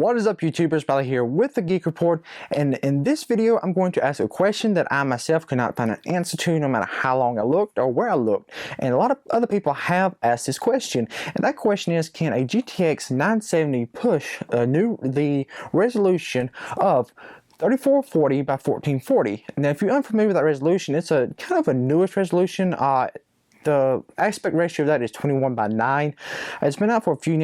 What is up, YouTubers? Valley here with the Geek Report, and in this video I'm going to ask a question that I myself could not find an answer to no matter how long I looked or where I looked. And a lot of other people have asked this question, and that question is, can a GTX 970 push the resolution of 3440 by 1440? Now, if you're unfamiliar with that resolution, it's a kind of a newish resolution. The aspect ratio of that is 21:9. It's been out for a few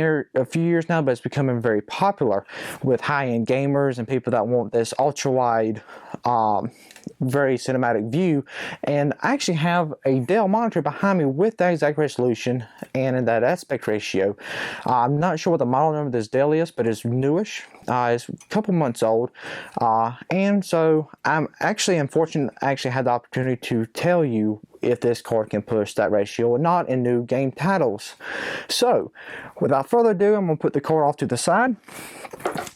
years now, but it's becoming very popular with high-end gamers and people that want this ultra-wide, very cinematic view. And I actually have a Dell monitor behind me with that exact resolution and in that aspect ratio. I'm not sure what the model number of this Dell is, but it's newish. It's a couple months old, and so I'm actually unfortunate I actually had the opportunity to tell you if this card can push that ratio or not in new game titles. So without further ado, I'm going to put the card off to the side.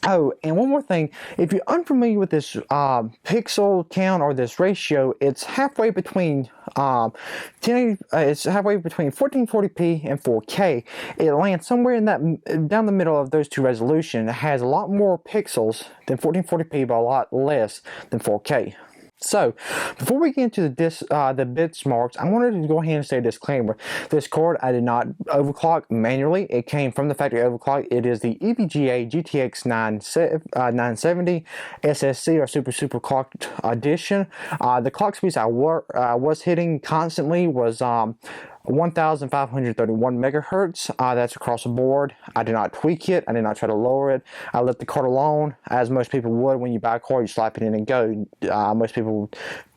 Oh, and one more thing, if you're unfamiliar with this pixel count or this ratio, it's halfway between it's halfway between 1440p and 4K. It lands somewhere in that down the middle of those two resolutions. It has a lot more pixels than 1440p, but a lot less than 4K. So, before we get into the bits marks, I wanted to go ahead and say a disclaimer. This card I did not overclock manually. It came from the factory overclock. It is the EVGA GTX 970 SSC or super clocked edition. The clock speeds I was hitting constantly was 1531 megahertz. That's across the board. I did not tweak it. I did not try to lower it. I let the card alone, as most people would when you buy a card. You slap it in and go. Most people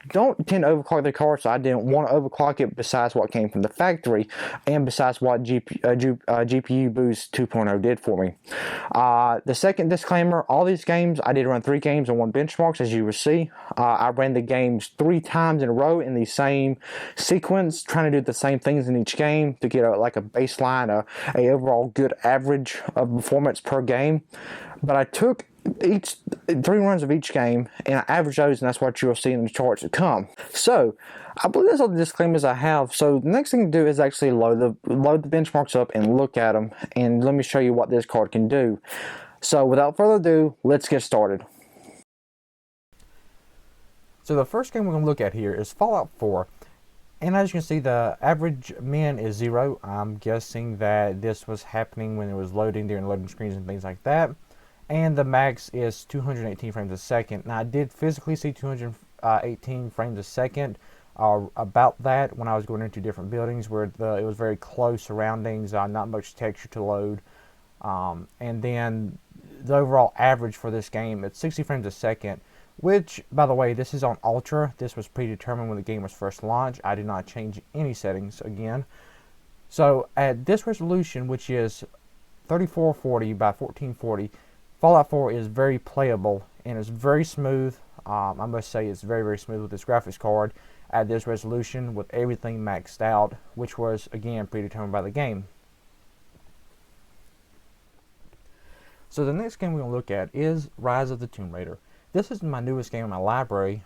don't tend to overclock their card, so I didn't want to overclock it besides what came from the factory and besides what GPU Boost 2.0 did for me. The second disclaimer, all these games, I did run 3 games and 1 benchmarks, as you will see. I ran the games 3 times in a row in the same sequence, trying to do the same things in each game to get like a baseline, a overall good average of performance per game. But I took 3 runs of each game and I averaged those, and that's what you'll see in the charts to come. So I believe that's all the disclaimers I have. So the next thing to do is actually load the benchmarks up and look at them, and let me show you what this card can do. So without further ado, let's get started. So the first game we're going to look at here is Fallout 4. And as you can see, the average min is 0. I'm guessing that this was happening when it was loading during loading screens and things like that. And the max is 218 frames a second. Now, I did physically see 218 frames a second, about that, when I was going into different buildings where it was very close surroundings, not much texture to load. And then the overall average for this game, it's 60 frames a second, which, by the way, this is on Ultra. This was predetermined when the game was first launched. I did not change any settings again. So at this resolution, which is 3440 by 1440, Fallout 4 is very playable and is very smooth. I must say it's very smooth with this graphics card at this resolution with everything maxed out, which was, again, predetermined by the game. So the next game we're going to look at is Rise of the Tomb Raider. This is my newest game in my library.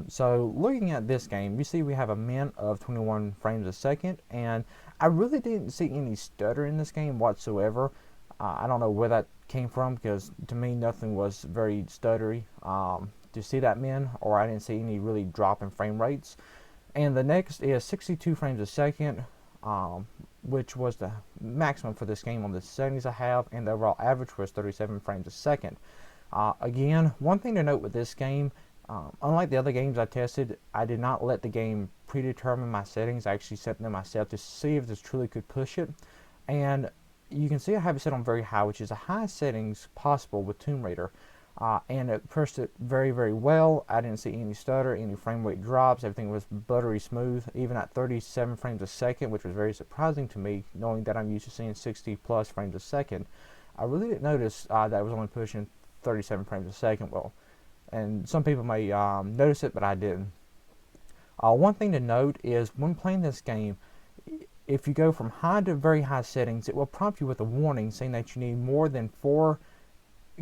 So looking at this game, you see we have a min of 21 frames a second, and I really didn't see any stutter in this game whatsoever. I don't know where that came from, because to me nothing was very stuttery to see that min, or I didn't see any really drop in frame rates. And the next is 62 frames a second, which was the maximum for this game on the settings I have, and the overall average was 37 frames a second. Again, one thing to note with this game, unlike the other games I tested, I did not let the game predetermine my settings. I actually set them myself to see if this truly could push it. And you can see I have it set on very high, which is the highest settings possible with Tomb Raider. And it pushed it very well. I didn't see any stutter, any frame rate drops. Everything was buttery smooth, even at 37 frames a second, which was very surprising to me, knowing that I'm used to seeing 60 plus frames a second. I really didn't notice that I was only pushing 37 frames a second. Well, and some people may notice it, but I didn't. One thing to note is when playing this game, if you go from high to very high settings, it will prompt you with a warning saying that you need more than 4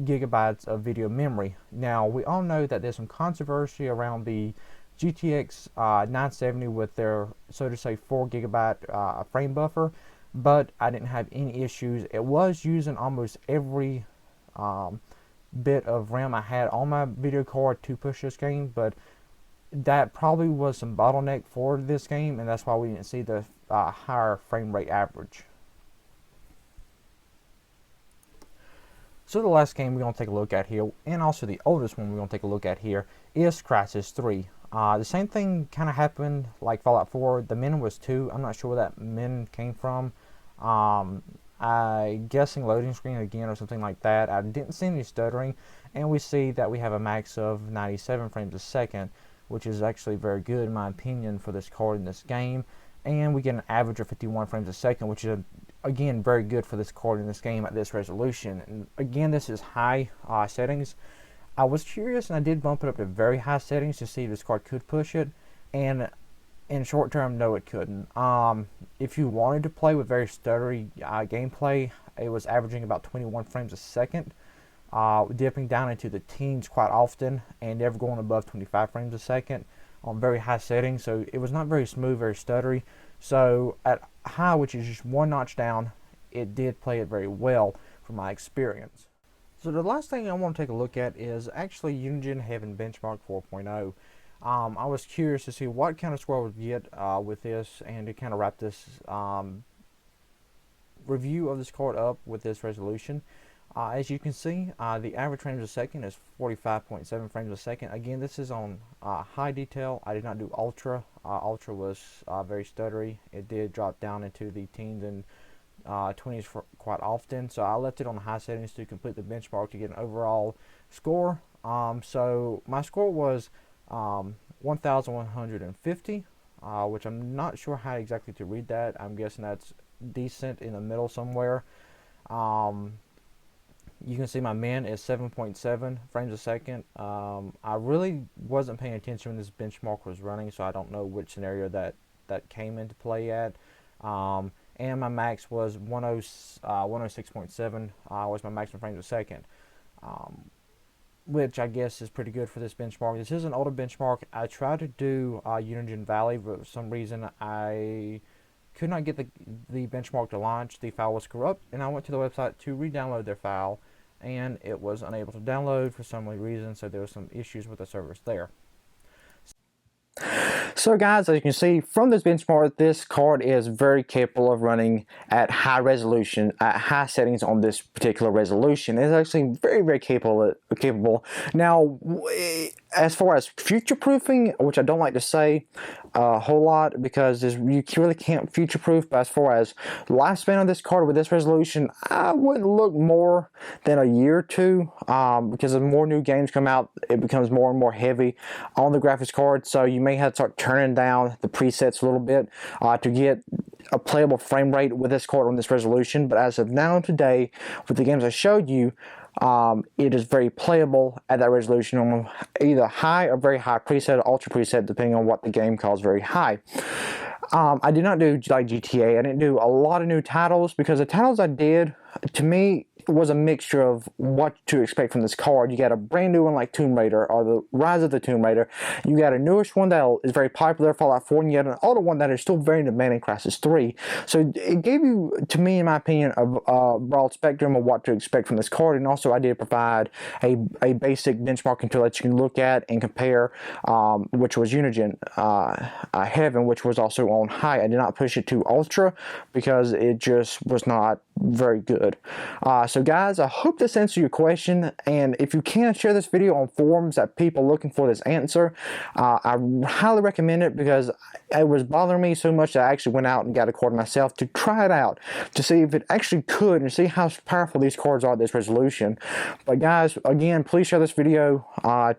gigabytes of video memory. Now, we all know that there's some controversy around the GTX 970 with their, so to say, 4 gigabyte frame buffer, but I didn't have any issues. It was using almost every bit of RAM I had on my video card to push this game, but that probably was some bottleneck for this game, and that's why we didn't see the higher frame rate average. So the last game we're going to take a look at here, and also the oldest one we're going to take a look at here, is Crysis 3. The same thing kind of happened like Fallout 4. The min was 2. I'm not sure where that min came from. I'm guessing loading screen again or something like that. I didn't see any stuttering, and we see that we have a max of 97 frames a second, which is actually very good in my opinion for this card in this game. And we get an average of 51 frames a second, which is again very good for this card in this game at this resolution. And again, this is high settings. I was curious and I did bump it up to very high settings to see if this card could push it, and in short term, no, it couldn't. If you wanted to play with very stuttery gameplay, it was averaging about 21 frames a second, dipping down into the teens quite often, and never going above 25 frames a second on very high settings. So it was not very smooth, very stuttery. So at high, which is just one notch down, it did play it very well from my experience. So the last thing I want to take a look at is actually Unigine Heaven Benchmark 4.0. I was curious to see what kind of score I would get with this, and to kind of wrap this review of this card up with this resolution. As you can see, the average frames a second is 45.7 frames a second. Again, this is on high detail. I did not do ultra. Ultra was very stuttery. It did drop down into the teens and 20s quite often. So I left it on high settings to complete the benchmark to get an overall score. So my score was 1,150, which I'm not sure how exactly to read that. I'm guessing that's decent in the middle somewhere. You can see my min is 7.7 frames a second. I really wasn't paying attention when this benchmark was running, so I don't know which scenario that came into play at. And my max was 106.7 was my maximum frames a second, which I guess is pretty good for this benchmark. This is an older benchmark. I tried to do Unigine Valley, but for some reason I could not get the benchmark to launch. The file was corrupt, and I went to the website to re-download their file, and it was unable to download for some reason, so there were some issues with the servers there. So guys, as you can see from this benchmark, this card is very capable of running at high resolution, at high settings on this particular resolution. It's actually very, very capable. Now, as far as future proofing, which I don't like to say a whole lot because you really can't future proof, but as far as lifespan of this card with this resolution, I wouldn't look more than a year or two, because as more new games come out, it becomes more and more heavy on the graphics card, so you may have to start turning down the presets a little bit to get a playable frame rate with this card on this resolution. But as of now today, with the games I showed you, it is very playable at that resolution on either high or very high preset or ultra preset, depending on what the game calls very high. I did not do like GTA. I didn't do a lot of new titles because the titles I did, to me, was a mixture of what to expect from this card. You got a brand new one like Tomb Raider, or the Rise of the Tomb Raider. You got a newish one that is very popular, Fallout 4, and you got an older one that is still very demanding, Crysis 3. So it gave you, to me, in my opinion, a broad spectrum of what to expect from this card. And also I did provide a basic benchmarking tool that you can look at and compare, which was Unigine Heaven, which was also on high. I did not push it to ultra because it just was not very good. So guys, I hope this answered your question, and if you can, share this video on forums that people looking for this answer. I highly recommend it because it was bothering me so much that I actually went out and got a card myself to try it out, to see if it actually could and see how powerful these cards are at this resolution. But guys, again, please share this video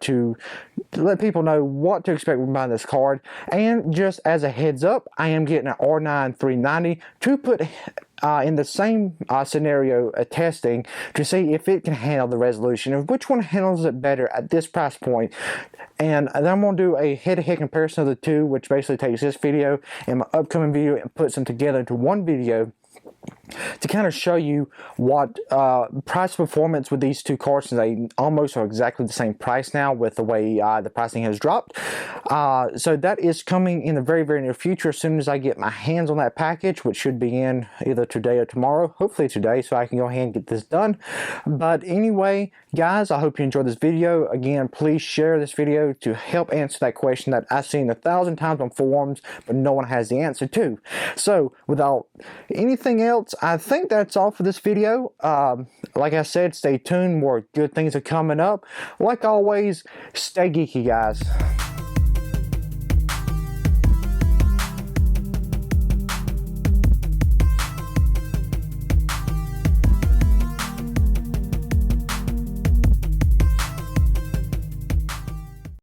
to let people know what to expect when buying this card. And just as a heads up, I am getting an R9 390 to put in the same scenario testing to see if it can handle the resolution and which one handles it better at this price point. And then I'm going to do a head-to-head comparison of the two, which basically takes this video and my upcoming video and puts them together into one video to kind of show you what price performance with these two cards, since they almost are exactly the same price now with the way the pricing has dropped. So that is coming in the very, very near future as soon as I get my hands on that package, which should be in either today or tomorrow, hopefully today, so I can go ahead and get this done. But anyway, guys, I hope you enjoyed this video. Again, please share this video to help answer that question that I've seen 1,000 times on forums, but no one has the answer to. So without anything else, I think that's all for this video. Like I said, stay tuned. More good things are coming up. Like always, stay geeky, guys.